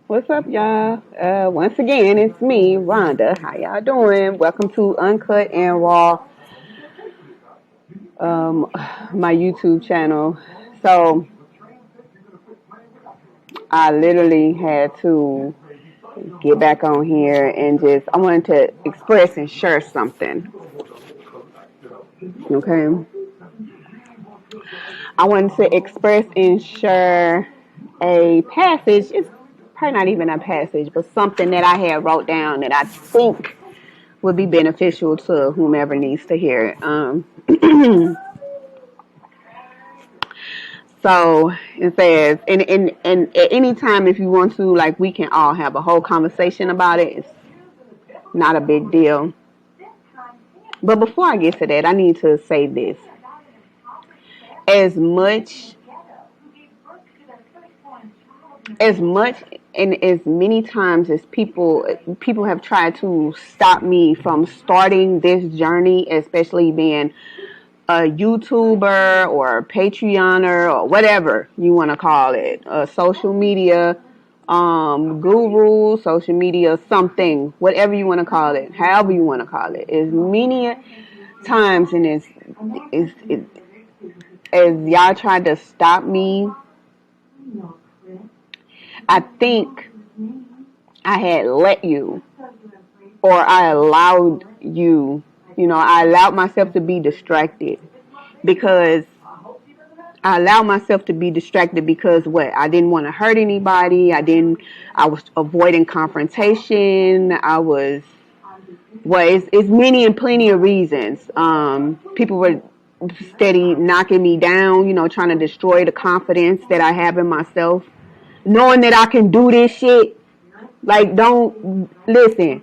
What's up, y'all? Once again, it's me, Rhonda. How y'all doing? Welcome to Uncut and Raw, um, my YouTube channel. So, I literally had to get back on here and I wanted to express and share something. Okay? I wanted to express and share a passage. It's probably not even a passage, but something that I had wrote down that I think would be beneficial to whomever needs to hear it. So it says, and at any time, if you want to, like, we can all have a whole conversation about it. It's not a big deal. But before I get to that, I need to say this. As much, as much, and as many times as people have tried to stop me from starting this journey, especially being a YouTuber or a Patreoner or whatever you want to call it, a social media guru, social media something, whatever you want to call it, however you want to call it. As many times and as y'all tried to stop me, I think I had let you, or I allowed you, I allowed myself to be distracted because I allowed myself to be distracted because what? I didn't want to hurt anybody. I was avoiding confrontation. It's many and plenty of reasons. People were steady knocking me down, trying to destroy the confidence that I have in myself. Knowing that I can do this shit. Like, don't, listen,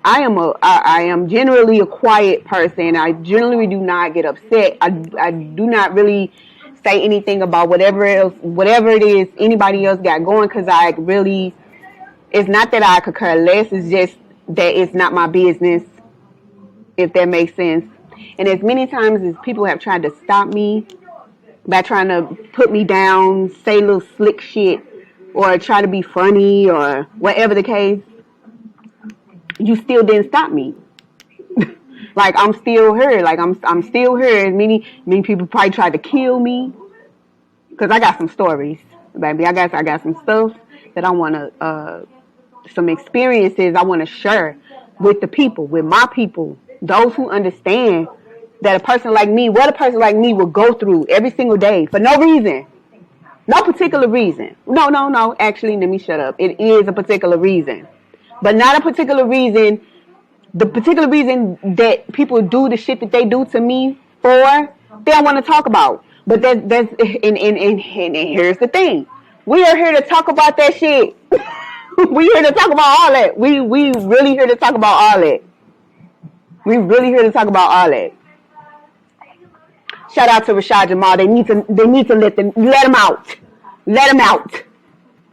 I am generally a quiet person. I generally do not get upset. I do not really say anything about whatever it is anybody else got going, because it's not that I could care less, it's just that it's not my business, if that makes sense. And as many times as people have tried to stop me by trying to put me down, say little slick shit, or try to be funny, or whatever the case, you still didn't stop me. Like, I'm still here. Like, I'm still here. And many people probably tried to kill me, because I got some stories, baby. I got some stuff that I want to, some experiences I want to share with the people, with my people, those who understand that a person like me, what a person like me will go through every single day for no reason. No particular reason. No. Actually, let me shut up. It is a particular reason. But not a particular reason. The particular reason that people do the shit that they do to me for, they don't want to talk about. But and here's the thing. We are here to talk about that shit. We here to talk about all that. We really here to talk about all that. We really here to talk about all that. Shout out to Rashad Jamal. They need to let him out. Let him out.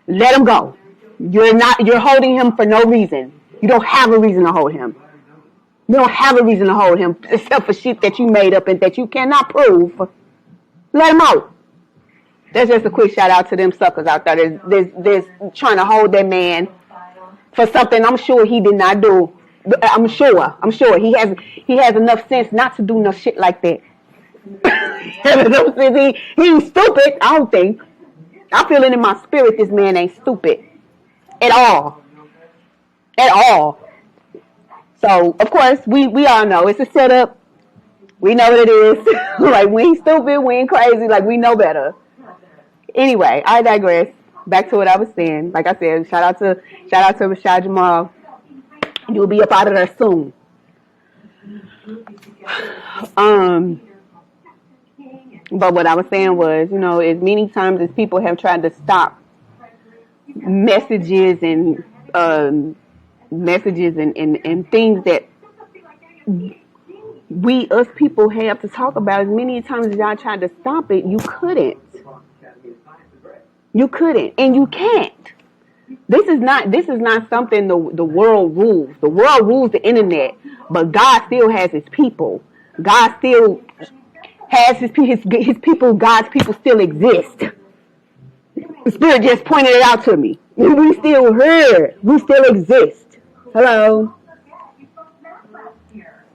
Let him go. You're holding him for no reason. You don't have a reason to hold him. You don't have a reason to hold him except for shit that you made up and that you cannot prove. Let him out. That's just a quick shout out to them suckers out there. There's trying to hold that man for something I'm sure he did not do. I'm sure he has enough sense not to do no shit like that. He ain't stupid, I don't think. I feel it in my spirit this man ain't stupid. At all. At all. So, of course, we all know it's a setup. We know what it is. Like, we ain't stupid, we ain't crazy, like, we know better. Anyway, I digress. Back to what I was saying. Like I said, shout out to Rashad Jamal. You'll be up out of there soon. But what I was saying was, as many times as people have tried to stop messages and things that us people have to talk about, as many times as y'all tried to stop it, you couldn't. You couldn't, and you can't. This is not something the world rules. The world rules the internet, but God still has his people. God still has his people. God's people still exist. The Spirit just pointed it out to me. We still here. We still exist. Hello.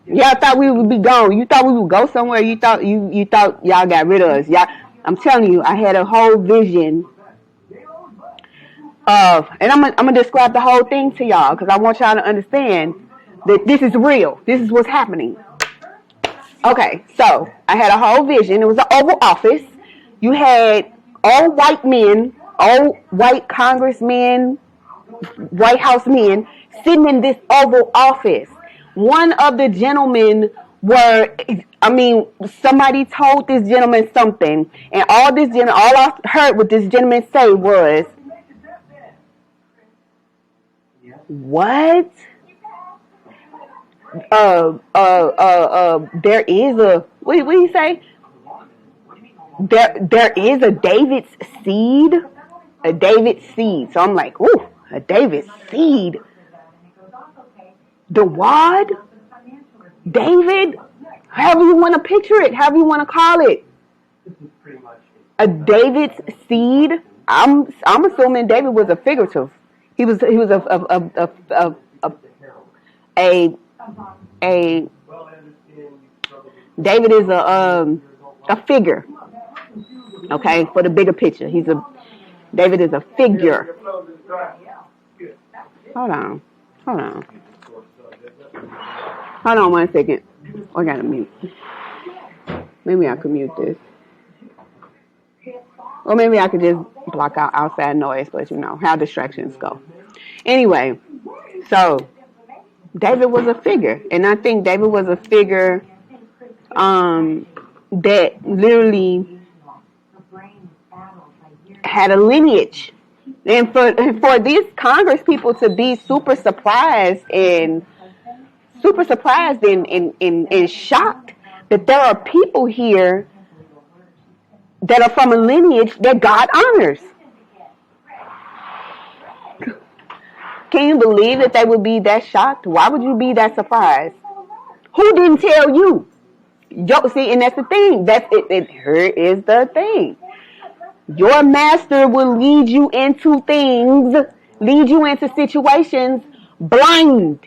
Y'all thought we would be gone. You thought we would go somewhere. You thought y'all got rid of us. Y'all, I'm telling you, I had a whole vision of, and I'm gonna describe the whole thing to y'all because I want y'all to understand that this is real. This is what's happening. Okay, so I had a whole vision. It was an Oval Office. You had all white men, all white congressmen, White House men sitting in this Oval Office. One of the gentlemen somebody told this gentleman something, and all I heard what this gentleman say was, "What? There is a what do you say? There is a David's seed, a David's seed." So I'm like, "Ooh, a David's seed." The wad, David, however you want to picture it, however you want to call it, a David's seed. I'm assuming David was a figurative. He was a David is a figure. Okay, for the bigger picture, David is a figure. Hold on. Hold on 1 second. I gotta mute. Maybe I could mute this. Or maybe I could just block out outside noise, but you know how distractions go. Anyway, so David was a figure. And I think David was a figure that literally had a lineage. And for these Congress people to be super surprised and shocked that there are people here that are from a lineage that God honors. Can you believe that they would be that shocked? Why would you be that surprised? Who didn't tell you? See, and that's the thing. Here is the thing. Your master will lead you into things, lead you into situations blinded.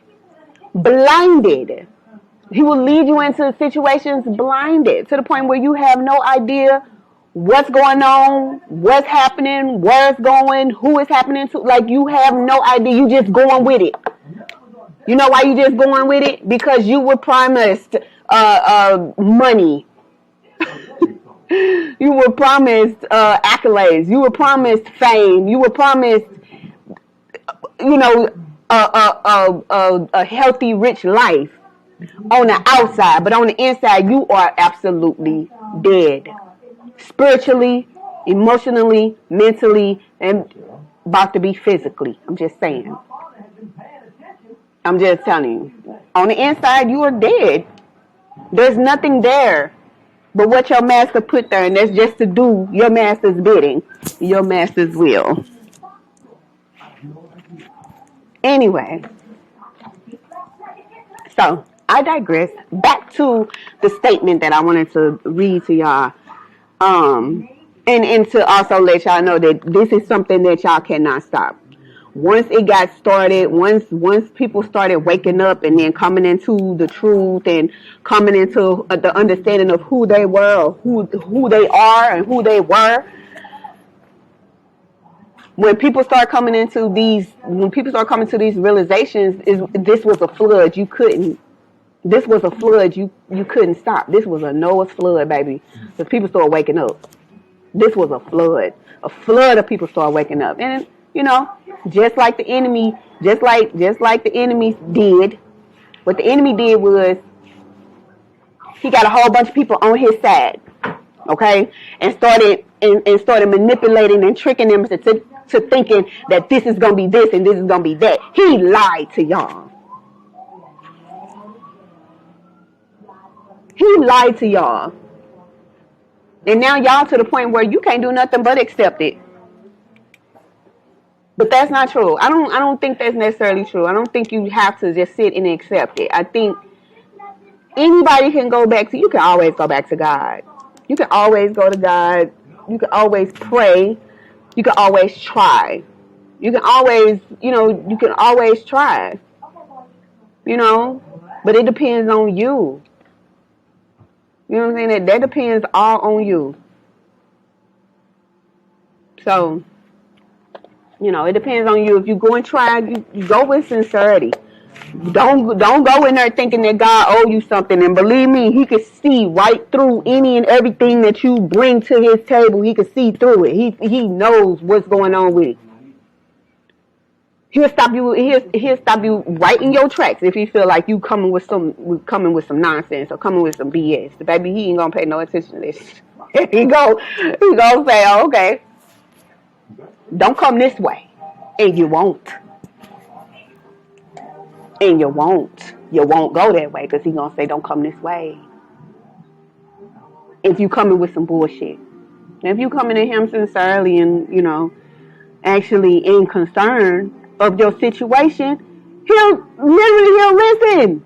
He will lead you into situations blinded to the point where you have no idea what's going on, what's happening, where it's going, who it's happening to. Like, you have no idea. You just going with it. You know why you just going with it? Because you were promised money. You were promised accolades. You were promised fame. You were promised, a healthy, rich life on the outside. But on the inside, you are absolutely dead. Spiritually, emotionally, mentally, and about to be physically. I'm just saying. I'm just telling you. On the inside, you are dead. There's nothing there but what your master put there, and that's just to do your master's bidding, your master's will. Anyway, so I digress. Back to the statement that I wanted to read to y'all, and to also let y'all know that this is something that y'all cannot stop. Once it got started, once people started waking up and then coming into the truth and coming into the understanding of who they were, or who they are, and who they were. When people start coming into these realizations, this was a flood. This was a flood you couldn't stop. This was a Noah's flood, baby. Because people started waking up. This was a flood. A flood of people started waking up. And just like the enemy did, what the enemy did was he got a whole bunch of people on his side, okay, and started manipulating and tricking them to thinking that this is gonna be this and this is gonna be that. He lied to y'all. And now y'all to the point where you can't do nothing but accept it. But that's not true. I don't think that's necessarily true. I don't think you have to just sit and accept it. I think anybody can you can always go back to God. You can always go to God. You can always pray. You can always try. You can always, you can always try, but it depends on you. You know what I'm saying? That depends all on you. So, it depends on you. If you go and try, you go with sincerity. Don't go in there thinking that God owe you something. And believe me, He can see right through any and everything that you bring to His table. He can see through it. He knows what's going on with it. He'll stop you. He'll stop you right in your tracks if he feel like you coming with some nonsense or coming with some BS. The baby, he ain't gonna pay no attention to this. he gonna say, oh, okay, don't come this way, and you won't. And you won't go that way because he's going to say, don't come this way. If you coming with some bullshit. If you coming to him sincerely and, actually in concern of your situation, he'll listen.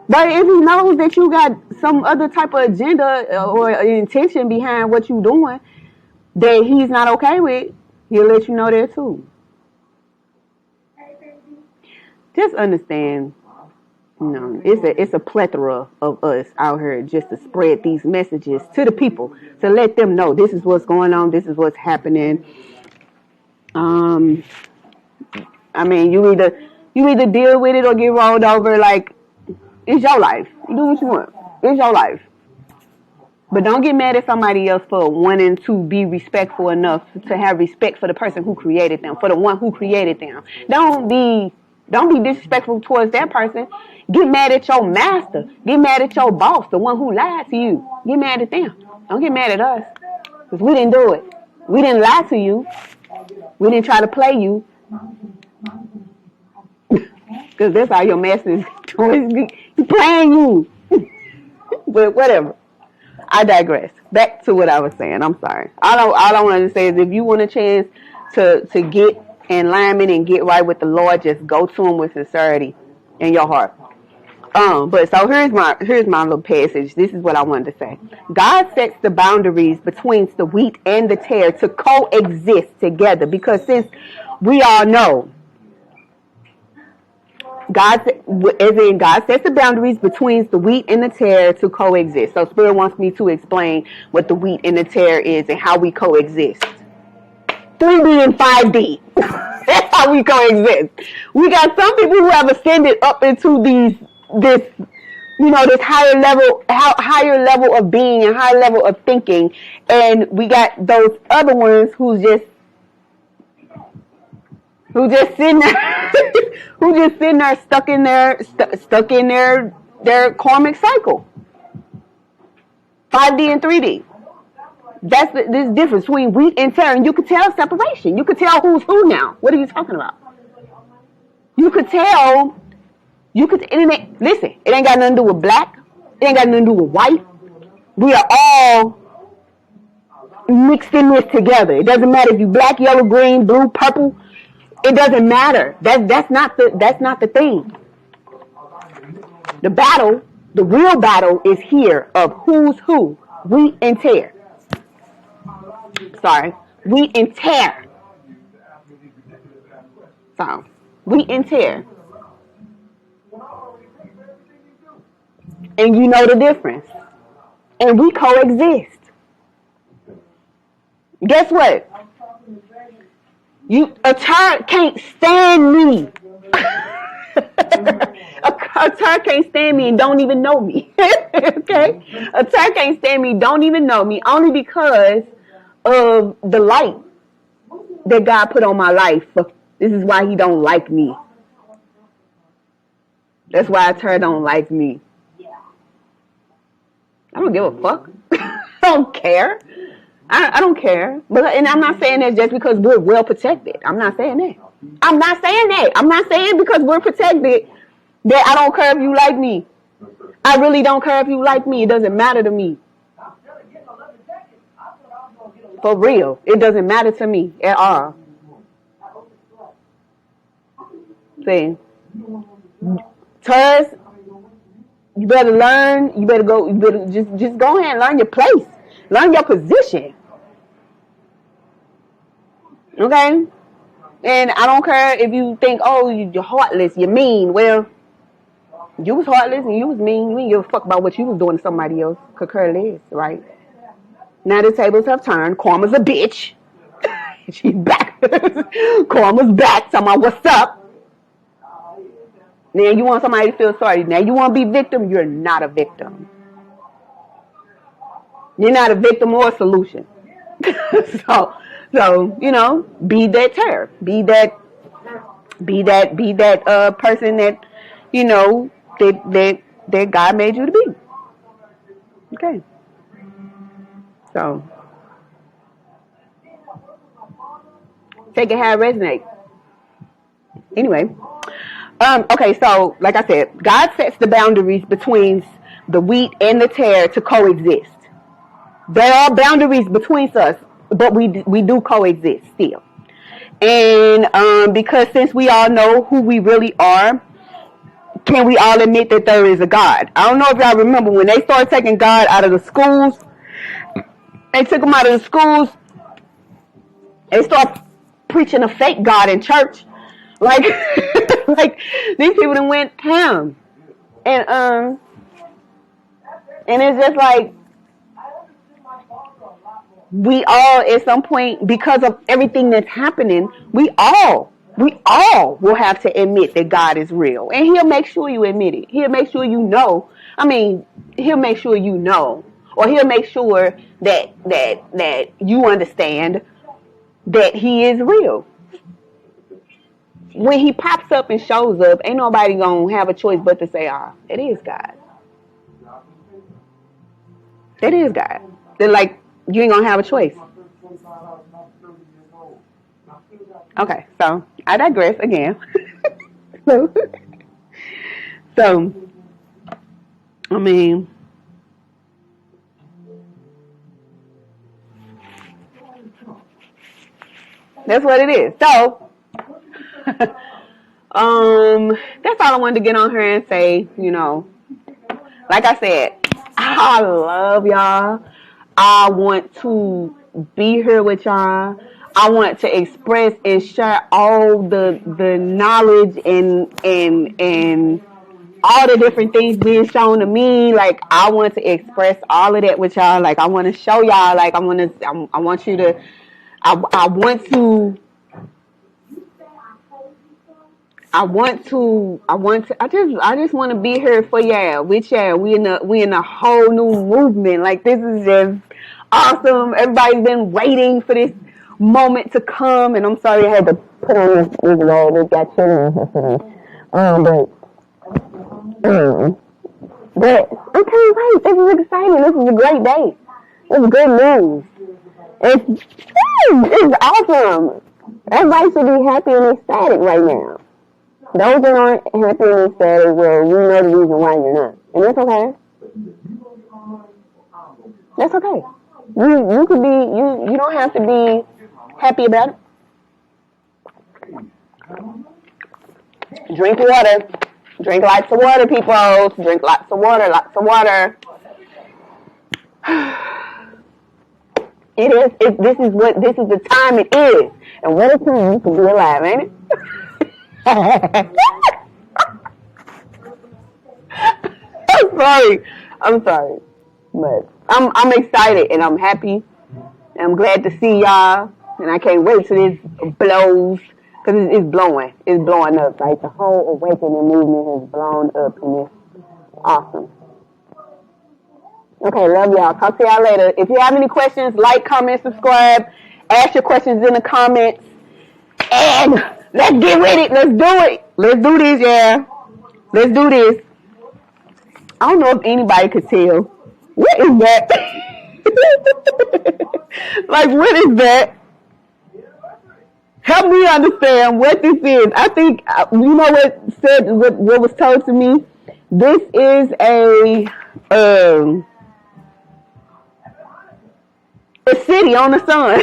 But if he knows that you got some other type of agenda or intention behind what you're doing that he's not okay with, he'll let you know that too. Just understand, it's a plethora of us out here just to spread these messages to the people, to let them know this is what's going on, this is what's happening. You either deal with it or get rolled over. Like, it's your life. You do what you want. It's your life. But don't get mad at somebody else for wanting to be respectful enough to have respect for the person who created them, for the one who created them. Don't be disrespectful towards that person. Get mad at your master. Get mad at your boss, the one who lied to you. Get mad at them. Don't get mad at us. Because we didn't do it. We didn't lie to you. We didn't try to play you. Because that's how your master is playing you. But whatever. I digress. Back to what I was saying. I'm sorry. All I want to say is if you want a chance to get in alignment and get right with the Lord, just go to Him with sincerity in your heart. But so here's my little passage. This is what I wanted to say. God sets the boundaries between the wheat and the tare to coexist together, because since we all know God sets the boundaries between the wheat and the tare to coexist. So Spirit wants me to explain what the wheat and the tare is and how we coexist. 3D and 5D. That's how we coexist. We got some people who have ascended up into this higher level of being and higher level of thinking, and we got those other ones who just sitting there stuck in their karmic cycle. 5D and 3D. That's this difference between wheat and tare, and you could tell separation. You could tell who's who now. What are you talking about? You could tell. Listen, it ain't got nothing to do with black. It ain't got nothing to do with white. We are all mixed in this together. It doesn't matter if you black, yellow, green, blue, purple. It doesn't matter. That's not the thing. The real battle is here of who's who. Wheat and tare. Sorry, wheat and tare. So, wheat and tare. And you know the difference. And we coexist. Guess what? A Tare can't stand me. A Tare can't stand me and don't even know me. Okay? A Tare can't stand me, don't even know me, only because of the light that God put on my life. This is why He don't like me. That's why a Tare don't like me. I don't give a fuck. I don't care. I don't care. And I'm not saying that just because we're well protected. I'm not saying that. I'm not saying because we're protected that I don't care if you like me. I really don't care if you like me. It doesn't matter to me. For real. It doesn't matter to me at all. See, Taurus, you better learn. You better just go ahead and learn your place. Learn your position. Okay? And I don't care if you think, oh, you're heartless, you're mean. Well, you was heartless and you was mean. You didn't give a fuck about what you was doing to somebody else. Could care less, right? Now the tables have turned. Karma's a bitch. She's back. Karma's back. Talking about what's up. Now you want somebody to feel sorry. Now you want to be victim. You're not a victim. You're not a victim or a solution. so be that Tare. Be that person that, that God made you to be. Okay. So take it how it resonates. Anyway. Okay, so like I said, God sets the boundaries between the wheat and the tare to coexist. There are boundaries between us, but we do coexist still. And because since we all know who we really are, can we all admit that there is a God? I don't know if y'all remember when they started taking God out of the schools. They took him out of the schools. They started preaching a fake God in church. Like, like these people that went ham. And it's just like we all at some point, because of everything that's happening, we all will have to admit that God is real. And he'll make sure you admit it. He'll make sure you know. I mean, he'll make sure you know. Or he'll make sure that you understand that he is real. When he pops up and shows up, ain't nobody gonna have a choice but to say, it is God. It is God. They're like, you ain't gonna have a choice. Okay, so I digress again. so, I mean, that's what it is. So, that's all I wanted to get on here and say. Like I said, I love y'all. I want to be here with y'all. I want to express and share all the knowledge and all the different things being shown to me. Like, I want to express all of that with y'all. Like, I want to show y'all. Like, I want you to. I want to. I just want to be here for y'all, with y'all. We in a whole new movement. Like, this is just awesome. Everybody's been waiting for this moment to come, and I'm sorry I had to put on this robe. It got chilly in here today. But I can't wait. This is exciting. This is a great day. This is good news. It's awesome. Everybody should be happy and ecstatic right now. Those that aren't happy and ecstatic, well, you know the reason why you're not. And that's okay. That's okay. You could be, you don't have to be happy about it. Drink water. Drink lots of water, people. Drink lots of water, lots of water. This is the time it is. And what a time to be alive, ain't it? I'm sorry. But I'm excited and I'm happy. And I'm glad to see y'all. And I can't wait till this blows. Because it's blowing. It's blowing up. Like, the whole awakening movement has blown up. And it's awesome. Okay, love y'all. Talk to y'all later. If you have any questions, like, comment, subscribe. Ask your questions in the comments. And let's get with it. Let's do it. Let's do this, yeah. Let's do this. I don't know if anybody could tell. What is that? Like, what is that? Help me understand what this is. I think, you know what was told to me? This is a city on the sun.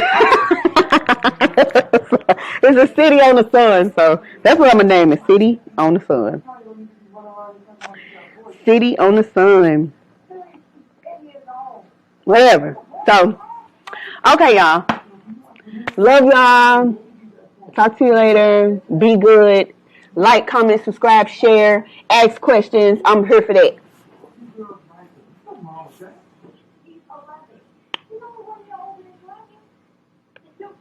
It's a city on the sun. So that's what I'm going to name it. City on the sun. City on the sun. Whatever. So, okay, y'all. Love y'all. Talk to you later. Be good. Like, comment, subscribe, share, ask questions. I'm here for that.